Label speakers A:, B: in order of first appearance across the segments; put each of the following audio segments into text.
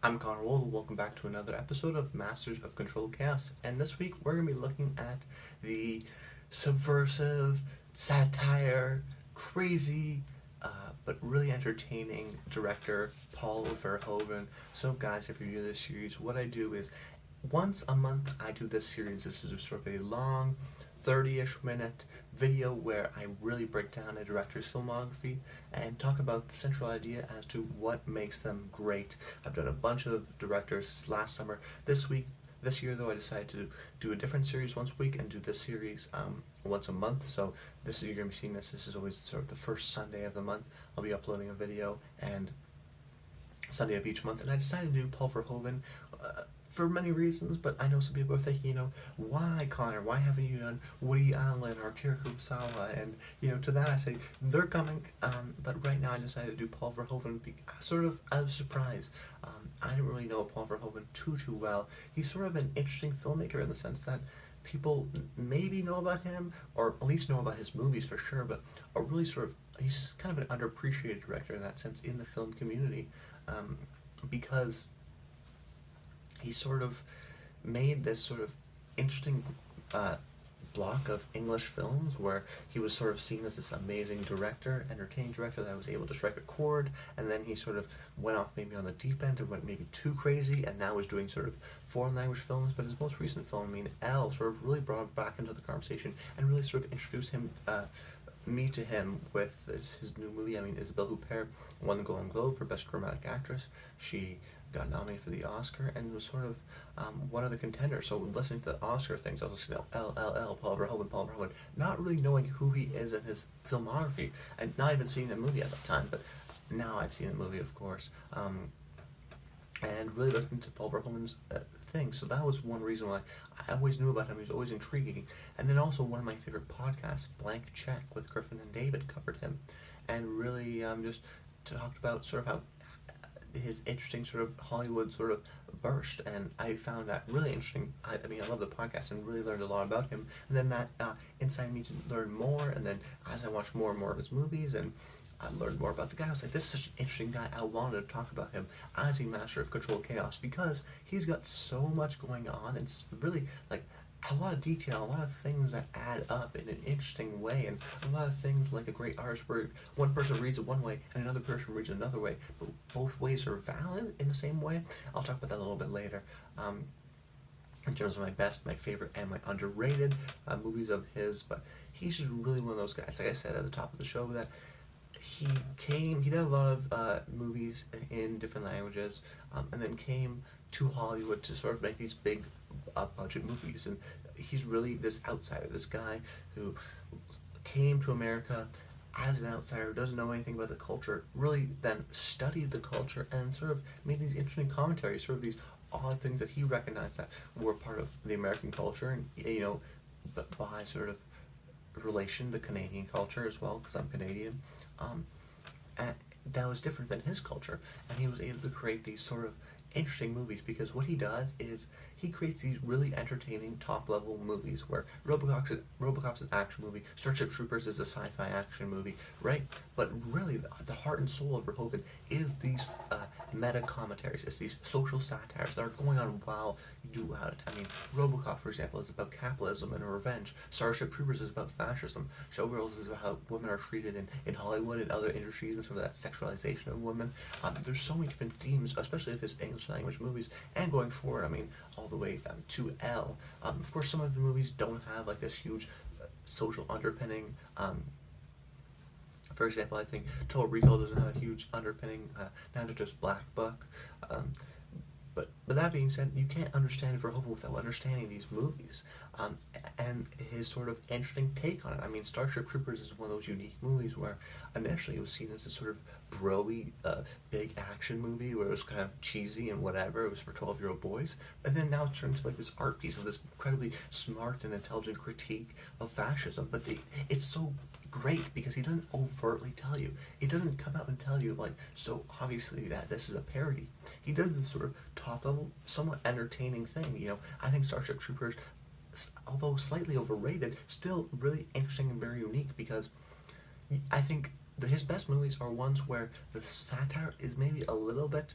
A: I'm Connor Wold. Welcome back to another episode of Masters of Controlled Chaos. And this week we're going to be looking at the subversive, satire, crazy, but really entertaining director Paul Verhoeven. So, guys, if you're new to this series, what I do is once a month I do this series. This is sort of a long, 30-ish minute video where I really break down a director's filmography and talk about the central idea as to what makes them great. I've done a bunch of directors last summer. This year though, I decided to do a different series once a week and do this series once a month. So this is, you're going to be seeing this. This is always sort of the first Sunday of the month. I'll be uploading a video and Sunday of each month, and I decided to do Paul Verhoeven for many reasons, but I know some people are thinking, why, Connor? Why haven't you done Woody Allen or Akira Kurosawa? And, to that I say, they're coming, but right now I decided to do Paul Verhoeven sort of as a surprise. I didn't really know Paul Verhoeven too well. He's sort of an interesting filmmaker in the sense that people maybe know about him, or at least know about his movies for sure, but are really he's kind of an underappreciated director in that sense in the film community, because he sort of made this sort of interesting block of English films where he was sort of seen as this amazing director, entertaining director that was able to strike a chord, and then he sort of went off maybe on the deep end and went maybe too crazy, and now is doing sort of foreign language films. But his most recent film, Elle, sort of really brought him back into the conversation and really sort of introduced me to him with his new movie. Isabelle Huppert won the Golden Globe for Best Dramatic Actress. She got nominated for the Oscar and was sort of one of the contenders. So listening to the Oscar things, I was listening to L, Paul Verhoeven, not really knowing who he is in his filmography, and not even seeing the movie at the time, but now I've seen the movie, of course, and really looking to Paul Verhoeven's thing. So that was one reason why I always knew about him. He was always intriguing. And then also one of my favorite podcasts, Blank Check with Griffin and David, covered him, and really just talked about sort of how his interesting sort of Hollywood sort of burst, and I found that really interesting. I love the podcast and really learned a lot about him, and then that incited me to learn more, and then as I watched more and more of his movies and I learned more about the guy, I was like, this is such an interesting guy. I wanted to talk about him as a master of controlled chaos because he's got so much going on, and it's really like a lot of detail, a lot of things that add up in an interesting way, and a lot of things like a great artist where one person reads it one way and another person reads it another way, but both ways are valid in the same way. I'll talk about that a little bit later. In terms of my best, my favorite, and my underrated movies of his, but he's just really one of those guys, like I said at the top of the show, that he did a lot of movies in different languages, and then came to Hollywood to sort of make these big budget movies. And he's really this outsider, this guy who came to America as an outsider, doesn't know anything about the culture, really then studied the culture and sort of made these interesting commentaries, sort of these odd things that he recognized that were part of the American culture, and but by sort of relation, the Canadian culture as well, because I'm Canadian. And that was different than his culture, and he was able to create these sort of interesting movies, because what he does is he creates these really entertaining top level movies where RoboCop's an action movie, Starship Troopers is a sci-fi action movie, right? But really the heart and soul of Verhoeven is these meta commentaries. It's these social satires that are going on while you do it. RoboCop, for example, is about capitalism and revenge. Starship Troopers is about fascism. Showgirls is about how women are treated in Hollywood and other industries, and sort of that sexualization of women. There's so many different themes, especially with his English language movies, and going forward, all the way to Elle. Of course, some of the movies don't have like this huge social underpinning. For example, I think Total Recall doesn't have a huge underpinning, neither does Black Book. But that being said, you can't understand Verhoeven without understanding these movies, and his sort of interesting take on it. Starship Troopers is one of those unique movies where initially it was seen as this sort of bro-y, big action movie where it was kind of cheesy and whatever. It was for 12-year-old boys, and then now it turned into like this art piece of this incredibly smart and intelligent critique of fascism. But it's so great because he doesn't overtly tell you. He doesn't come out and tell you like so obviously that this is a parody. He does this sort of top level, somewhat entertaining thing. I think Starship Troopers, although slightly overrated, still really interesting and very unique, because I think his best movies are ones where the satire is maybe a little bit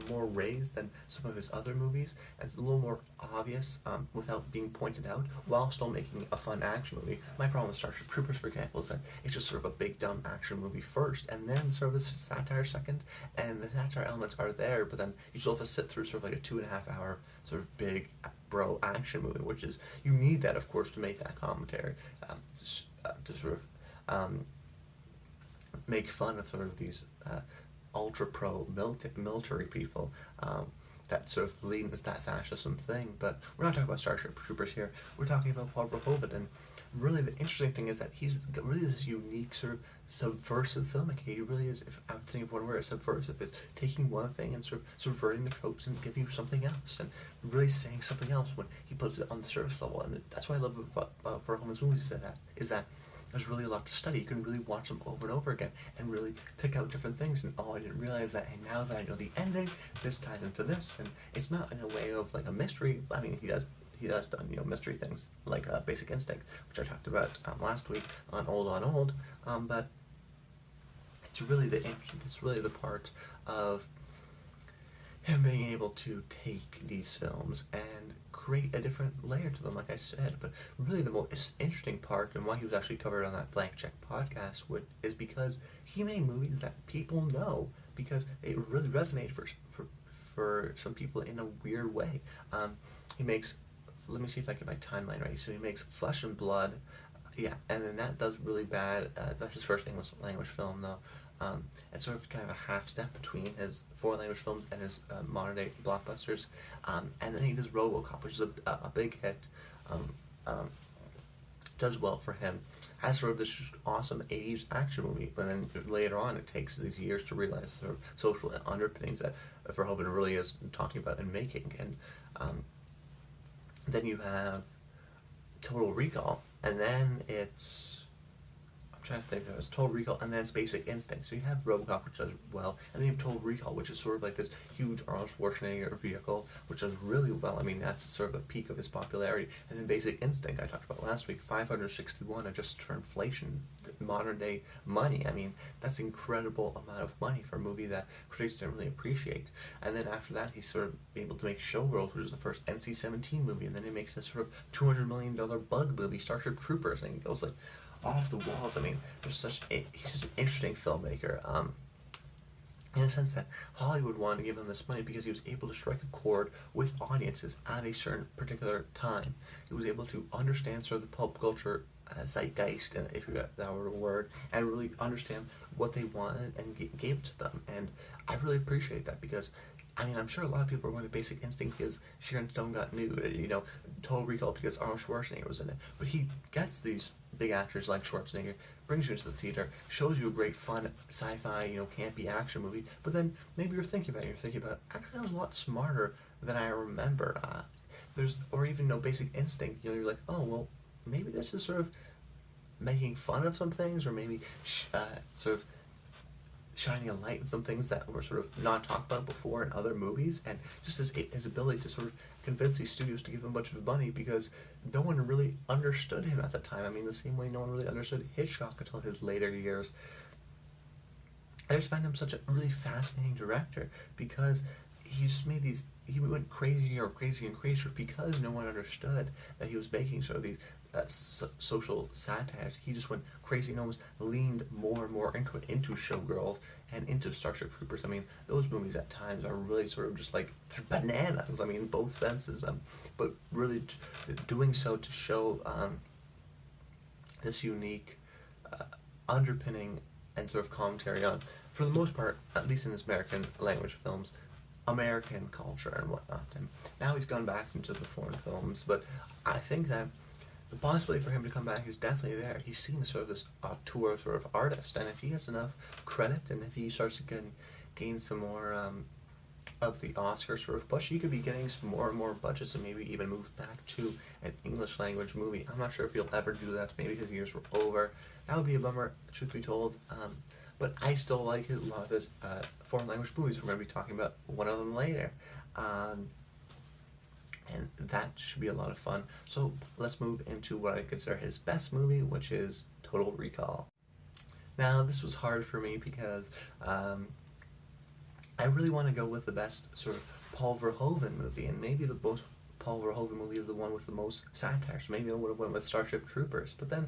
A: more raised than some of his other movies, and it's a little more obvious without being pointed out, while still making a fun action movie. My problem with Starship Troopers, for example, is that it's just sort of a big dumb action movie first, and then sort of the satire second, and the satire elements are there, but then you still have to sit through sort of like a 2.5 hour sort of big bro action movie, which is, you need that, of course, to make that commentary, to sort of make fun of sort of these ultra pro military people that sort of lean into that fascism thing. But we're not talking about Starship Troopers here. We're talking about Paul Verhoeven, and really the interesting thing is that he's got really this unique sort of subversive filmmaker. He really is, if I would think of one word, subversive is taking one thing and sort of subverting the tropes and giving you something else, and really saying something else when he puts it on the surface level. And that's what I love about Verhoeven's movies, is that there's really a lot to study. You can really watch them over and over again and really pick out different things. And oh, I didn't realize that. And now that I know the ending, this ties into this. And it's not in a way of like a mystery. I mean, he has done mystery things like Basic Instinct, which I talked about last week on Old. But it's really the part of him being able to take these films and create a different layer to them, like I said. But really the most interesting part, and why he was actually covered on that Blank Check podcast, is because he made movies that people know, because it really resonated for some people in a weird way. He makes, let me see if I get my timeline right. So he makes Flesh and Blood, yeah, and then that does really bad. That's his first English language film, though. It's sort of kind of a half step between his foreign language films and his modern day blockbusters. And then he does RoboCop, which is a big hit. Does well for him as sort of this awesome 80s action movie, but then later on it takes these years to realize sort of social underpinnings that Verhoeven really is talking about and making. And then you have Total Recall, and then I'm trying to think, there was Total Recall, and then it's Basic Instinct. So you have RoboCop, which does well, and then you have Total Recall, which is sort of like this huge Arnold Schwarzenegger vehicle, which does really well. I mean, that's sort of a peak of his popularity. And then Basic Instinct, I talked about last week, 561, and just for inflation, modern day money. I mean, that's incredible amount of money for a movie that critics didn't really appreciate. And then after that, he's sort of able to make Showgirls, which is the first NC-17 movie, and then he makes this sort of $200 million bug movie, Starship Troopers, and he goes like off the walls. I mean, he's such an interesting filmmaker, in a sense that Hollywood wanted to give him this money because he was able to strike a chord with audiences at a certain particular time. He was able to understand sort of the pulp culture zeitgeist, and if that were a word, and really understand what they wanted and gave it to them. And I really appreciate that, because I mean, I'm sure a lot of people are going to Basic Instinct because Sharon Stone got nude, Total Recall because Arnold Schwarzenegger was in it. But he gets these big actors like Schwarzenegger, brings you into the theater, shows you a great fun sci-fi, campy action movie. But then maybe you're thinking about actually that was a lot smarter than I remember. Or even Basic Instinct, you're like, oh well, maybe this is sort of making fun of some things, or maybe sort of shining a light on some things that were sort of not talked about before in other movies. And just his ability to sort of convince these studios to give him a bunch of money, because no one really understood him at the time. I mean, the same way no one really understood Hitchcock until his later years. I just find him such a really fascinating director, because he just made these, he went crazier and crazier because no one understood that he was making sort of these social satires. He just went crazy and almost leaned more and more into Showgirls and into Starship Troopers. I mean, those movies at times are really sort of just like, they're bananas, I mean, in both senses, but really doing so to show this unique underpinning and sort of commentary on, for the most part, at least in his American language films, American culture and whatnot. And now he's gone back into the foreign films, but I think that the possibility for him to come back is definitely there. He's seen sort of this auteur sort of artist, and if he has enough credit, and if he starts to gain some more of the Oscar sort of push, he could be getting some more and more budgets, and maybe even move back to an English language movie. I'm not sure if he'll ever do that. Maybe his years were over. That would be a bummer, truth be told. But I still like a lot of his foreign language movies. We're going to be talking about one of them later. And that should be a lot of fun. So let's move into what I consider his best movie, which is Total Recall. Now, this was hard for me because I really want to go with the best sort of Paul Verhoeven movie, and maybe the most Paul Verhoeven movie is the one with the most satire, so maybe I would have went with Starship Troopers, but then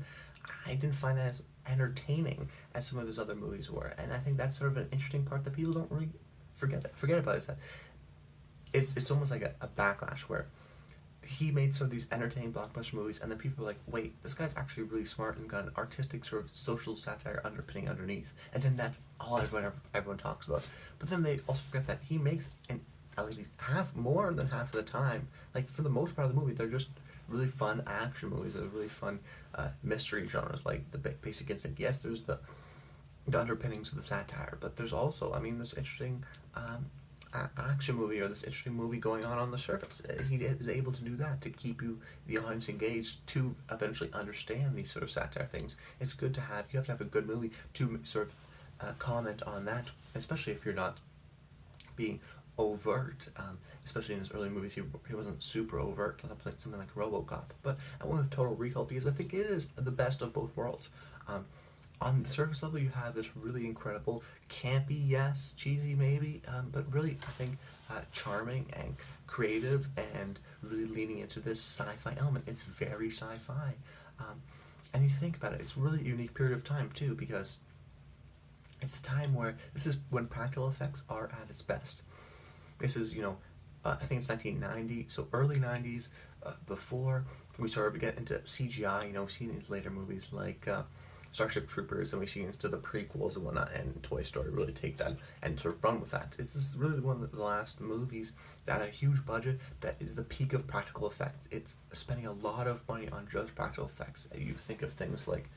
A: I didn't find that as entertaining as some of his other movies were, and I think that's sort of an interesting part that people don't really forget about, is that it's almost like a backlash where he made sort of these entertaining blockbuster movies, and then people are like, wait, this guy's actually really smart and got an artistic sort of social satire underpinning underneath, and then that's all everyone talks about. But then they also forget that he makes at least more than half of the time, like for the most part of the movie, they're just really fun action movies. They're really fun mystery genres, like the Basic Instinct. Yes, there's the underpinnings of the satire, but there's also, I mean, this interesting action movie, or this interesting movie going on the surface. He is able to do that to keep the audience engaged, to eventually understand these sort of satire things. It's good to have. You have to have a good movie to sort of comment on that, especially if you're not being overt. Especially in his early movies, he wasn't super overt, something like RoboCop. But I went with Total Recall because I think it is the best of both worlds. On the surface level, you have this really incredible, campy, yes, cheesy maybe, but really, I think, charming and creative, and really leaning into this sci-fi element. It's very sci-fi. And you think about it, it's really a unique period of time, too, because it's a time where, this is when practical effects are at its best. This is, I think it's 1990, so early 90s, before we sort of get into CGI. We've seen these later movies like Starship Troopers, and we see into the prequels and whatnot, and Toy Story really take that and sort of run with that. It's really one of the last movies that had a huge budget, that is the peak of practical effects. It's spending a lot of money on just practical effects. You think of things like,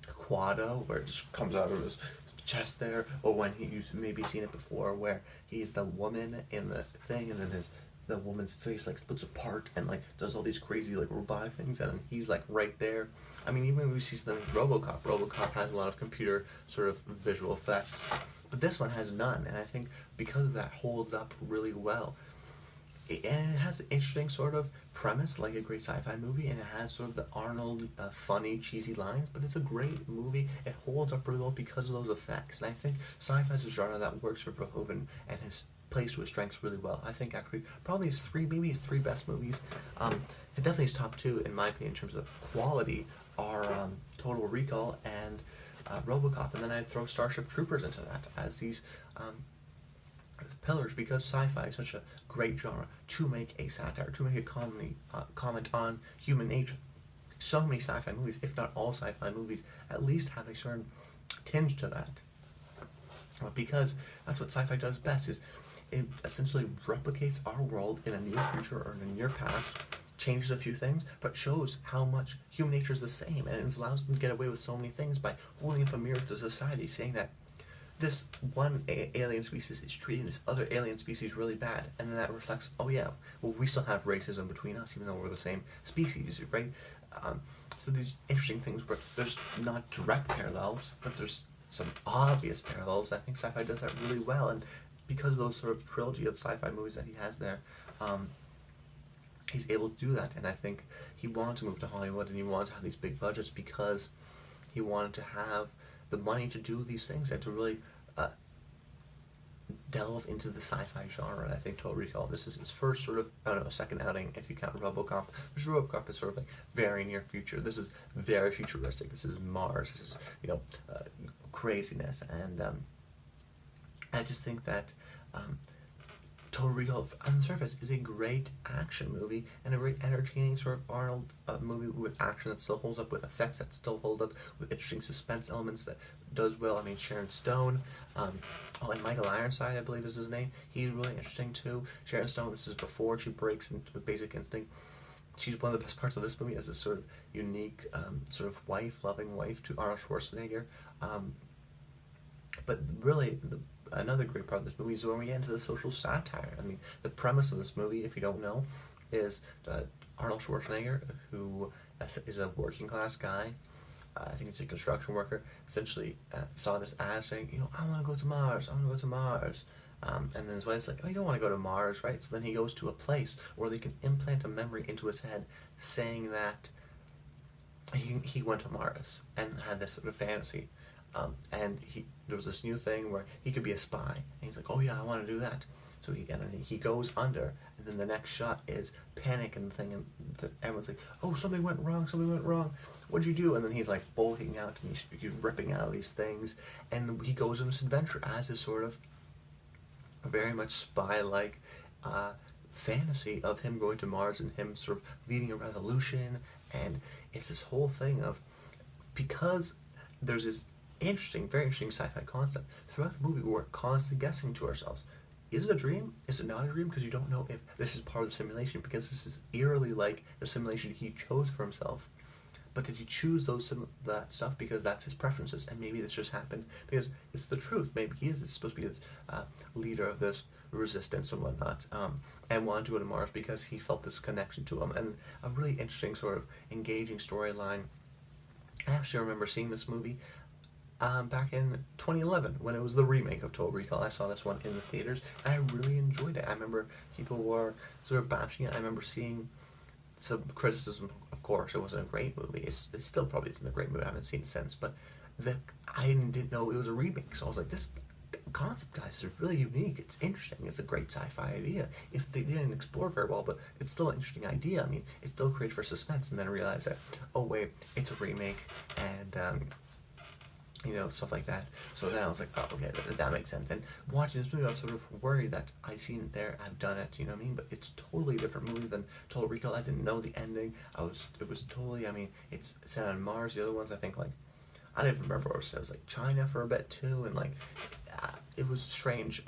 A: Quado, where it just comes out of his chest there, or when you've maybe seen it before, where he's the woman in the thing, and then the woman's face like splits apart and like does all these crazy like robotic things, and he's like right there. I mean, even when we see something like RoboCop has a lot of computer sort of visual effects, but this one has none, and I think because of that holds up really well. And it has an interesting sort of premise, like a great sci-fi movie, and it has sort of the Arnold funny, cheesy lines, but it's a great movie. It holds up really well because of those effects, and I think sci-fi is a genre that works for Verhoeven and plays to his strengths really well. I think actually probably his three best movies. It definitely is top two in my opinion in terms of quality are Total Recall and RoboCop, and then I'd throw Starship Troopers into that as these pillars, because sci-fi is such a great genre to make a satire, to make a comedy, comment on human nature. So many sci-fi movies, if not all sci-fi movies, at least have a certain tinge to that. Because that's what sci-fi does best, is it essentially replicates our world in a near future or in a near past, changes a few things, but shows how much human nature is the same, and it allows them to get away with so many things by holding up a mirror to society, saying that this one alien species is treating this other alien species really bad, and then that reflects, oh yeah, well, we still have racism between us, even though we're the same species, right? So these interesting things where there's not direct parallels, but there's some obvious parallels. I think sci-fi does that really well, and because of those sort of trilogy of sci-fi movies that he has there, he's able to do that, and I think he wanted to move to Hollywood, and he wanted to have these big budgets because he wanted to have the money to do these things and to really delve into the sci-fi genre. And I think Total Recall, this is his first sort of, I don't know, second outing if you count RoboCop, which RoboCop is sort of like very near future. This is very futuristic. This is Mars. This is, craziness. And I just think that Total Recall, on the surface, is a great action movie and a very entertaining sort of Arnold movie with action that still holds up, with effects that still hold up, with interesting suspense elements that does well. I mean, Sharon Stone, and Michael Ironside, I believe is his name. He's really interesting too. Sharon Stone, this is before she breaks into Basic Instinct. She's one of the best parts of this movie as a sort of unique, sort of loving wife to Arnold Schwarzenegger. But really, another great part of this movie is when we get into the social satire. I mean, the premise of this movie, if you don't know, is Arnold Schwarzenegger, who is a working class guy, I think he's a construction worker, essentially saw this ad saying, I want to go to Mars, and then his wife's like, oh, you don't want to go to Mars, right? So then he goes to a place where they can implant a memory into his head saying that he went to Mars and had this sort of fantasy, and there was this new thing where he could be a spy, and he's like, oh yeah, I want to do that. So and then he goes under, and then the next shot is panic and the thing, and everyone's like, oh, something went wrong, something went wrong. What'd you do? And then he's like bolting out, and he's ripping out these things, and he goes on this adventure as this sort of very much spy-like fantasy of him going to Mars and him sort of leading a revolution. And it's this whole thing of, because there's this very interesting sci-fi concept throughout the movie, we're constantly guessing to ourselves, is it a dream? Is it not a dream? Because you don't know if this is part of the simulation, because this is eerily like the simulation he chose for himself. But did he choose that stuff because that's his preferences, and maybe this just happened because it's the truth? Maybe he is supposed to be the leader of this resistance and whatnot, and wanted to go to Mars because he felt this connection to him, and a really interesting sort of engaging storyline. I actually remember seeing this movie back in 2011 when it was the remake of Total Recall. I saw this one in the theaters, and I really enjoyed it. I remember people were sort of bashing it. I remember seeing some criticism. Of course, it wasn't a great movie. It still probably isn't a great movie. I haven't seen it since, but I didn't know it was a remake. So I was like, this concept, guys, is really unique. It's interesting. It's a great sci-fi idea. If they didn't explore very well, but it's still an interesting idea. I mean, it still created for suspense, and then I realized that, oh wait, it's a remake, and stuff like that. So then I was like, oh, okay, that makes sense. And watching this movie, I was sort of worried that I've seen it there, I've done it, you know what I mean? But it's totally a different movie than Total Recall. I didn't know the ending. It was totally, I mean, it's set on Mars. The other ones, I think, like, I don't even remember where it was. It was like China for a bit too, and like, it was strange.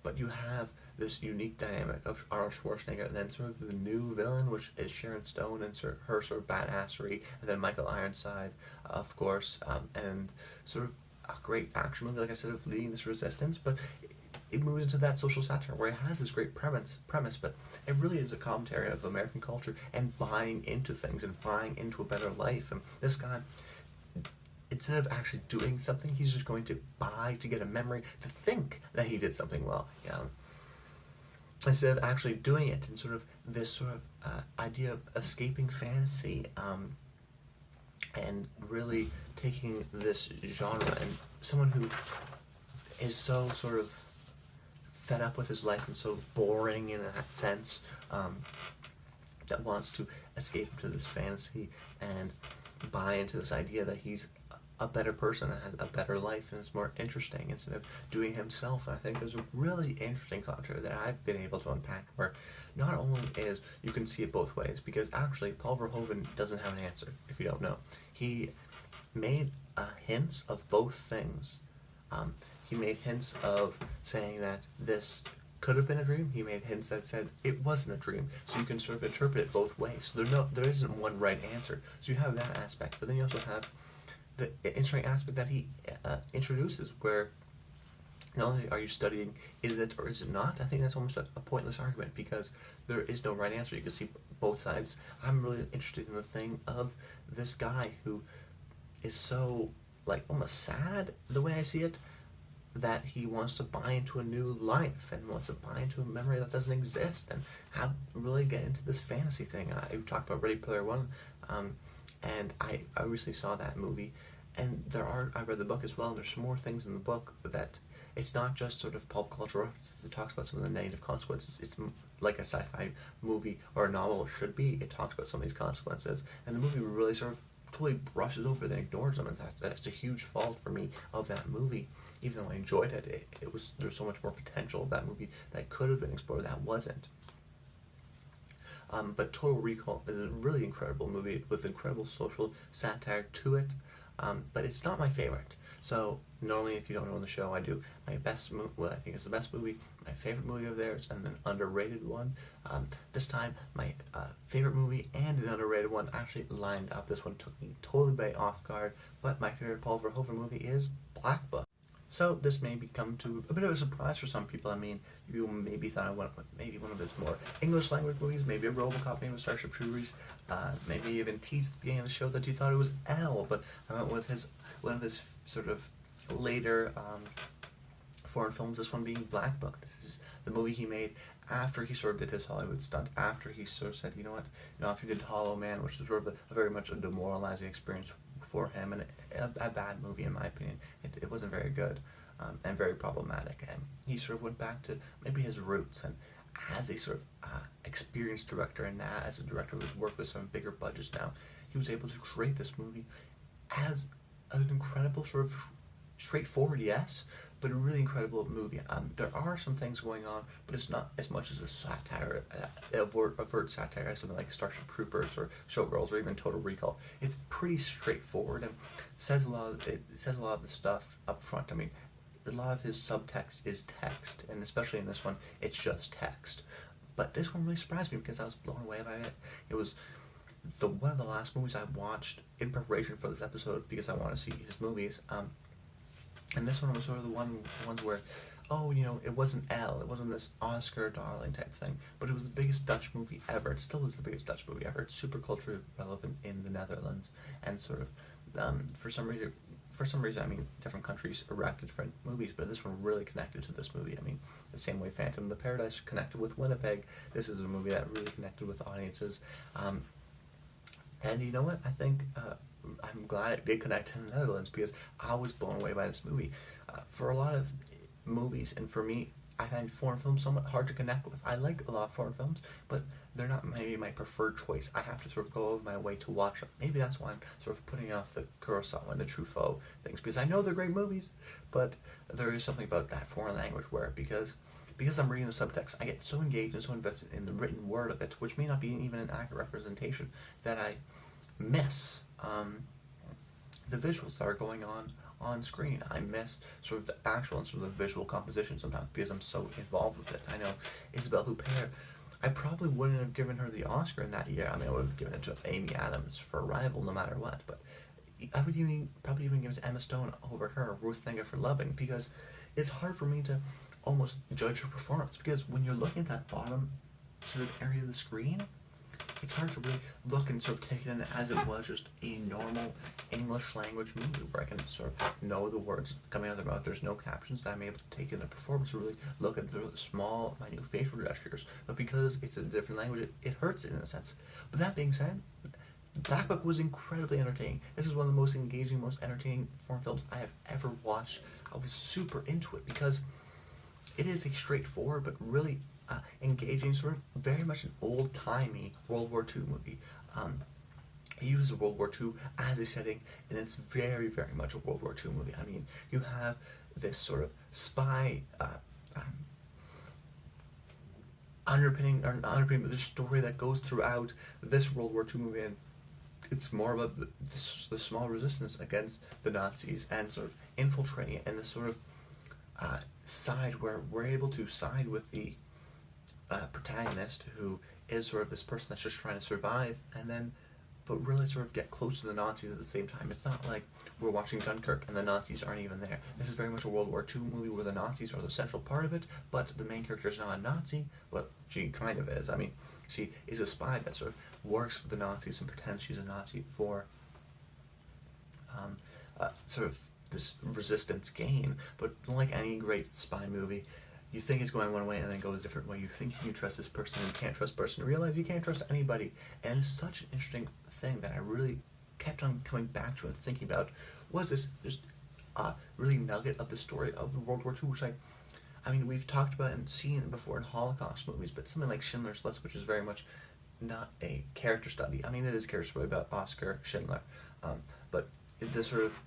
A: But you have this unique dynamic of Arnold Schwarzenegger, and then sort of the new villain, which is Sharon Stone, and her sort of badassery, and then Michael Ironside, of course, and sort of a great action movie, like I said, of leading this resistance. But it moves into that social satire where it has this great premise, but it really is a commentary of American culture and buying into things and buying into a better life. And this guy, instead of actually doing something, he's just going to buy to get a memory, to think that he did something well. Instead of actually doing it, and sort of this sort of idea of escaping fantasy, and really taking this genre, and someone who is so sort of fed up with his life and so boring in that sense, that wants to escape into this fantasy and buy into this idea that he's a better person and has a better life and is more interesting instead of doing himself. And I think there's a really interesting concept that I've been able to unpack, where not only is you can see it both ways, because actually Paul Verhoeven doesn't have an answer, if you don't know. He made hints of both things. He made hints of saying that this could have been a dream. He made hints that said it wasn't a dream. So you can sort of interpret it both ways. So there isn't one right answer. So you have that aspect, but then you also have the interesting aspect that he introduces, where not only are you studying is it or is it not, I think that's almost a pointless argument, because there is no right answer. You can see both sides. I'm really interested in the thing of this guy who is so, like, almost sad, the way I see it, that he wants to buy into a new life and wants to buy into a memory that doesn't exist, and really get into this fantasy thing. I talked about Ready Player One, and I recently saw that movie, and I read the book as well, and there's some more things in the book that it's not just sort of pulp culture references. It talks about some of the negative consequences. It's like a sci-fi movie or a novel should be. It talks about some of these consequences, and the movie really sort of totally brushes over them and ignores them, and that's a huge fault for me of that movie. Even though I enjoyed it, there's so much more potential of that movie that could have been explored that wasn't. But Total Recall is a really incredible movie with incredible social satire to it, but it's not my favorite. So normally, if you don't know on the show, I do my best what I think is the best movie, my favorite movie of theirs, and an underrated one. This time, my favorite movie and an underrated one actually lined up. This one took me totally by off guard, but my favorite Paul Verhoeven movie is Black Book. So this may become to a bit of a surprise for some people. I mean, you maybe thought I went with maybe one of his more English language movies, maybe a RoboCop, maybe a Starship Troopers, maybe even teased at the beginning of the show that you thought it was L, but I went with one of his sort of later foreign films, this one being Black Book. This is the movie he made after he sort of did his Hollywood stunt, after he sort of said, you know what, after he did Hollow Man, which was sort of a very much a demoralizing experience for him, and a bad movie in my opinion. It wasn't very good, and very problematic, and he sort of went back to maybe his roots, and as a sort of experienced director, and now as a director who's worked with some bigger budgets now, he was able to create this movie as an incredible sort of straightforward, yes, but a really incredible movie. There are some things going on, but it's not as much as a satire, overt satire as something like Starship Troopers or Showgirls or even Total Recall. It's pretty straightforward and says a lot. It says a lot of the stuff up front. I mean, a lot of his subtext is text, and especially in this one, it's just text. But this one really surprised me because I was blown away by it. It was one of the last movies I watched in preparation for this episode because I want to see his movies. And this one was sort of the ones where, it wasn't it wasn't this Oscar darling type thing, but it was the biggest Dutch movie ever. It still is the biggest Dutch movie ever. It's super culturally relevant in the Netherlands, and sort of, for some reason, I mean, different countries erected different movies, but this one really connected to this movie. I mean, the same way Phantom of the Paradise connected with Winnipeg, this is a movie that really connected with audiences. And you know what? I think I'm glad it did connect in the Netherlands because I was blown away by this movie. For a lot of movies, and for me, I find foreign films somewhat hard to connect with. I like a lot of foreign films, but they're not maybe my preferred choice. I have to sort of go out of my way to watch them. Maybe that's why I'm sort of putting off the Kurosawa and the Truffaut things, because I know they're great movies, but there is something about that foreign language where, because I'm reading the subtext, I get so engaged and so invested in the written word of it, which may not be even an accurate representation, that I miss the visuals that are going on screen. I miss sort of the actual and sort of the visual composition sometimes because I'm so involved with it. I know Isabelle Huppert, I probably wouldn't have given her the Oscar in that year. I mean, I would have given it to Amy Adams for Arrival no matter what, but I would probably even give it to Emma Stone over her, Ruth Negga for Loving, because it's hard for me to almost judge her performance, because when you're looking at that bottom sort of area of the screen, it's hard to really look and sort of take it in as it was just a normal English language movie where I can sort of know the words coming out of their mouth. There's no captions that I'm able to take in the performance to really look at the small, minute facial gestures. But because it's a different language, it hurts it in a sense. But that being said, Black Book was incredibly entertaining. This is one of the most engaging, most entertaining foreign films I have ever watched. I was super into it because it is a straightforward but really engaging, sort of very much an old-timey World War II movie. It uses World War II as a setting, and it's very, very much a World War II movie. I mean, you have this sort of spy underpinning, but the story that goes throughout this World War II movie, and it's more about the small resistance against the Nazis and sort of infiltrating it, and this sort of side where we're able to side with the protagonist, who is sort of this person that's just trying to survive, and then but really sort of get close to the Nazis at the same time. It's not like we're watching Dunkirk and the Nazis aren't even there. This is very much a World War II movie where the Nazis are the central part of it, but the main character is not a Nazi. Well, she kind of is. I mean, she is a spy that sort of works for the Nazis and pretends she's a Nazi for sort of this resistance gain. But like any great spy movie, you think it's going one way and then it goes a different way. You think you can trust this person and you can't trust this person. You realize you can't trust anybody. And it's such an interesting thing that I really kept on coming back to and thinking about. Was this just a really nugget of the story of World War II, which I mean, we've talked about and seen before in Holocaust movies, but something like Schindler's List, which is very much not a character study. I mean, it is a character study about Oskar Schindler, but the sort of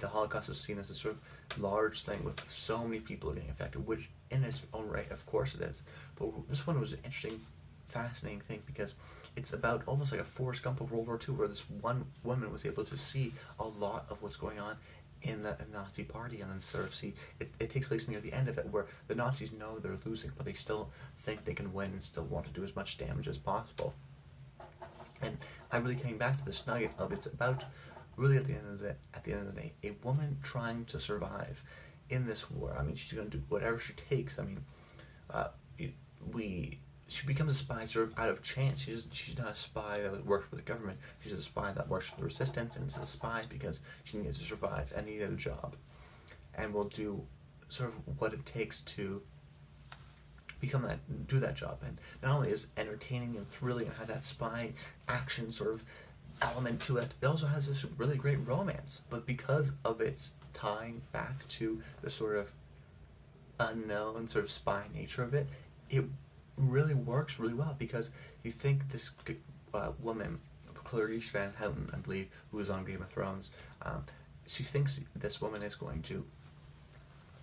A: the Holocaust is seen as a sort of large thing with so many people getting affected, which in its own right, of course it is. But this one was an interesting, fascinating thing because it's about almost like a Forrest Gump of World War II, where this one woman was able to see a lot of what's going on in the Nazi party, and then sort of see it takes place near the end of it, where the Nazis know they're losing, but they still think they can win and still want to do as much damage as possible. And I really came back to this nugget of it's about really at the end of the day, a woman trying to survive in this war. I mean, she's going to do whatever she takes. I mean, she becomes a spy sort of out of chance. She's not a spy that works for the government. She's a spy that works for the resistance, and is a spy because she needed to survive and needed a job, and will do sort of what it takes to do that job. And not only is entertaining and thrilling and has that spy action sort of element to it, it also has this really great romance. But because of its tying back to the sort of unknown sort of spy nature of it, it really works really well, because you think this woman, Clarice Van Houten, I believe, who was on Game of Thrones, she thinks this woman is going to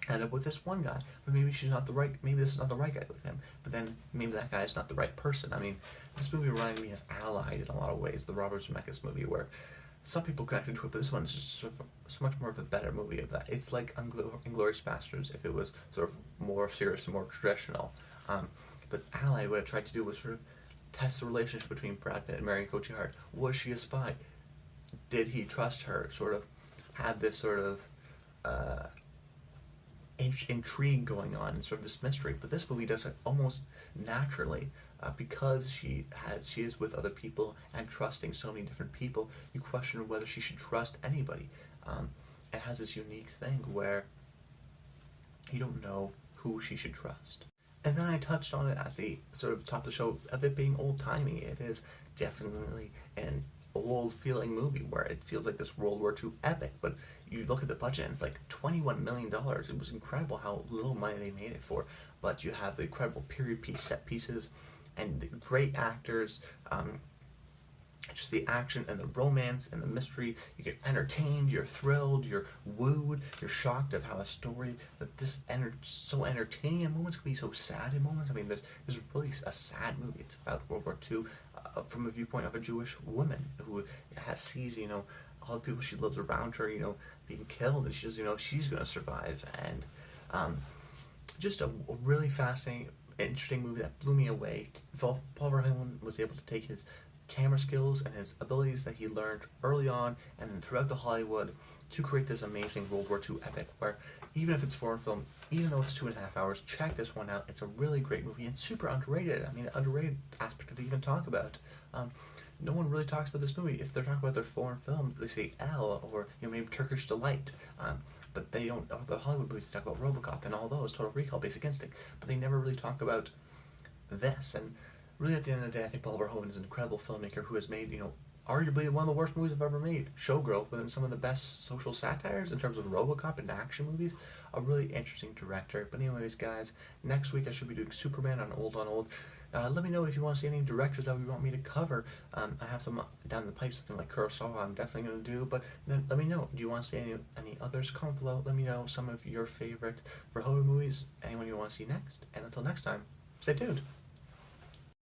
A: end up with this one guy, but maybe maybe this is not the right guy with him, but then maybe that guy is not the right person. I mean, this movie reminded me of Allied in a lot of ways, the Robert Zemeckis movie, where some people connected to it, but this one is just sort of so much more of a better movie of that. It's like Inglourious Basterds if it was sort of more serious and more traditional. But Allied, what it tried to do was sort of test the relationship between Brad Pitt and Marion Cotillard. Was she a spy? Did he trust her? Sort of had this sort of intrigue going on and sort of this mystery. But this movie does it almost naturally, because she is with other people and trusting so many different people. You question whether she should trust anybody. It has this unique thing where you don't know who she should trust. And then I touched on it at the sort of top of the show of it being old-timey. It is definitely an old-feeling movie where it feels like this World War II epic, but you look at the budget and it's like $21 million. It was incredible how little money they made it for, but you have the incredible period piece set pieces and the great actors, just the action and the romance and the mystery. You get entertained, you're thrilled, you're wooed, you're shocked of how a story that so entertaining in moments can be so sad in moments. I mean, this is really a sad movie. It's about World War II from a viewpoint of a Jewish woman who sees, all the people she loves around her, being killed, and she's going to survive. And just a really fascinating, interesting movie that blew me away. Paul Verhoeven was able to take his camera skills and his abilities that he learned early on and then throughout the Hollywood to create this amazing World War II epic, where even if it's foreign film, even though it's 2.5 hours, check this one out. It's a really great movie and super underrated. I mean, the underrated aspect to even talk about. No one really talks about this movie. If they're talking about their foreign films, they say Elle or maybe Turkish Delight. But they don't. The Hollywood movies talk about RoboCop and all those, Total Recall, Basic Instinct, but they never really talk about this. And really, at the end of the day, I think Paul Verhoeven is an incredible filmmaker who has made, arguably one of the worst movies I've ever made, Showgirl, but then some of the best social satires in terms of RoboCop and action movies. A really interesting director. But anyways, guys, next week I should be doing Superman on Old on Old. Let me know if you want to see any directors that you want me to cover. I have some down the pipe, something like Kurosawa I'm definitely going to do, but then let me know. Do you want to see any others? Comment below. Let me know some of your favorite Verhoeven movies, anyone you want to see next. And until next time, stay tuned.